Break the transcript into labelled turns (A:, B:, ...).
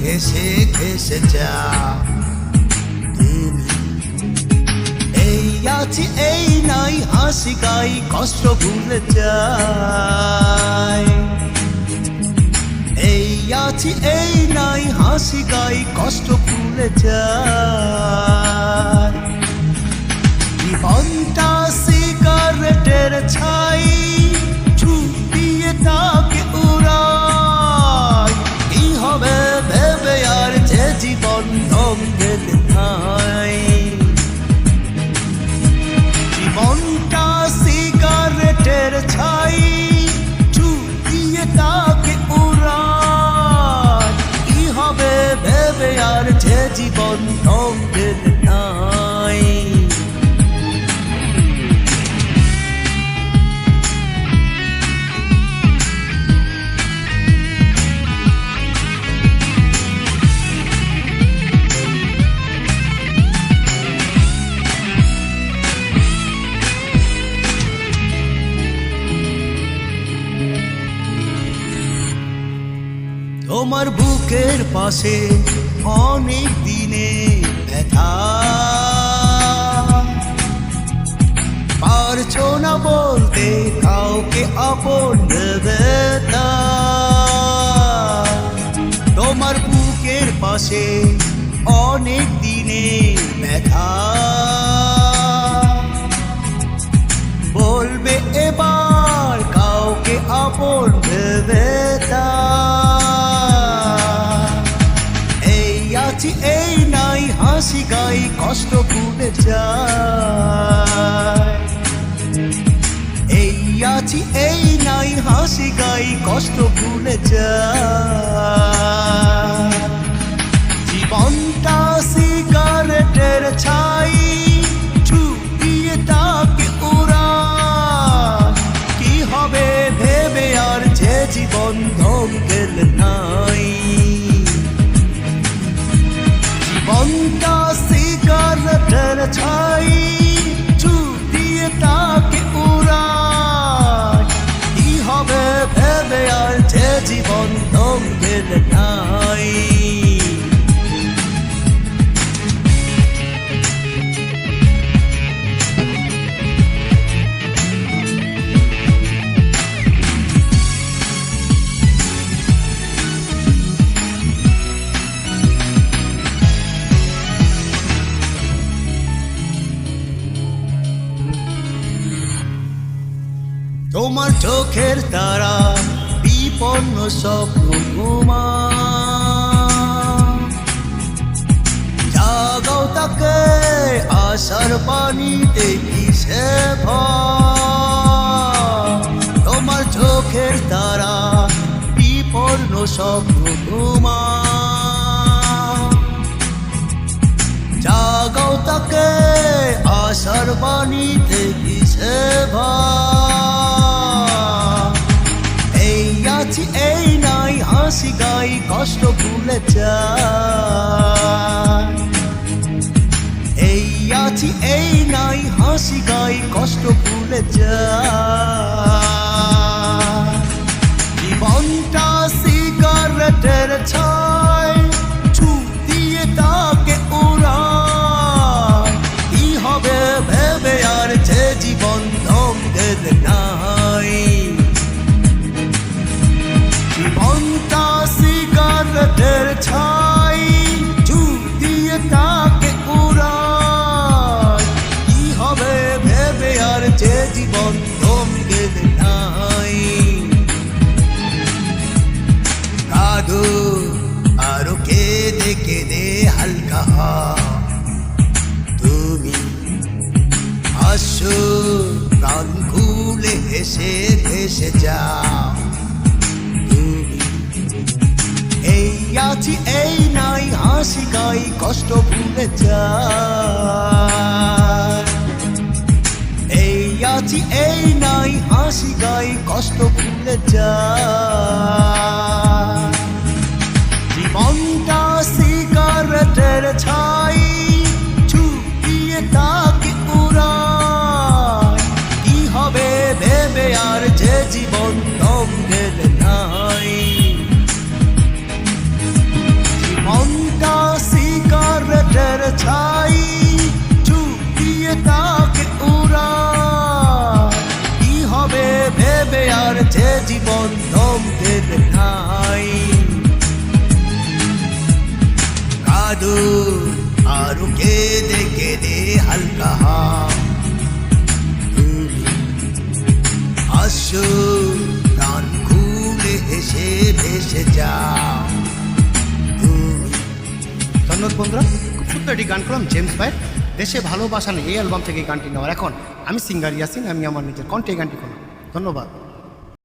A: ঘেসে ঘেসে যা তুমি। এই আছি এই নাই হাসি গাই কষ্ট ভুলে যাই। এই আছি এই নাই হাসি গাই কষ্ট ভুলে যাই। জীবনটা সিগারেটের ছাই ছুটিয়ে তাকে উড়াই। কি হবে ভেবে আর যে জীবন দম দিতে নাই। জীবনটা সিগারেটের ছাই ছুটিয়ে তাকে উড়াই। কি হবে ভেবে আর যে জীবন দম দিতে নাই। তোমার বুকের পাশে অনেক দিনে ব্যথা, পারছো না বলতে কাউকে আপন ভেবে তা। তোমার বুকের পাশে অনেক দিনে ব্যথা, বলবে এবার কাউকে আপন ভেবে তা। এই নাই হাসি গাই কষ্ট ভুলে যায়। এই আছি এই নাই হাসি গাই কষ্ট ভুলে যায়। জীবনটা সিগারেটের ছাই ছুটিয়ে তাকে উড়াই। কি হবে ভেবে আর যে জীবন দম গেলে নাই। জীবনটা সিগারেটের ছাই ছুটিয়ে তাকে উড়াই। কি হবে ভেবে আর যে জীবন দম গেলে নাই। তোমার চোখের তারা বিপন্ন স্বপ্ন ঘুমা, জাগাও তাকে আশার পানিতে কিসে ভয়। তোমার চোখের তারা বিপন্ন স্বপ্ন ঘুমা, জাগাও তাকে আশার পানিতে কিসে ভয়। এই নাই হাসি গাই কষ্ট ভুলে যায়। এই আছি এই নাই হাসি গাই কষ্ট ভুলে যায়। জীবনটা সিগারেটের ছাই ছুটিয়ে তাকে উড়াই। কি হবে ভেবে আর যে জীবন দম গেলে নাই। জীবনটা সিগারেটের ছাই ছুটিয়ে তাকে উড়াই। কি হবে ভেবে আর যে জীবন দম গেলে নাই। কাঁদো আরো কেঁদে কেঁদে হালকা তুমি হাসো প্রাণ খুলে হেসে ভেসে যাও। এই আছি এই নাই হাসি গাই কষ্ট ভুলে যায়। এই আছি এই নাই হাসি গাই কষ্ট ভুলে যায়। জীবনটা সিগারেটের ছাই ছুটিয়ে তাকে উড়াই। কি হবে ভেবে আর যে জীবন দম গেলে নাই। জীবন থমকে ঠাই কাঁদো আরো কেঁদে কেঁদে হালকা তুমি হাসো প্রাণ খুলে হেসে ভেসে যাও তুমি।
B: ধন্যবাদ বন্ধুরা, খুব সুন্দর একটি গান করলাম জেমস ভাইয়ের দেশে ভালোবাসা নেই এই অ্যালবাম থেকে এই গানটি নেওয়ার। এখন আমি সিঙ্গার ইয়াসিন, আমি আমার নিজের কণ্ঠে এই গানটি করলাম। ধন্যবাদ।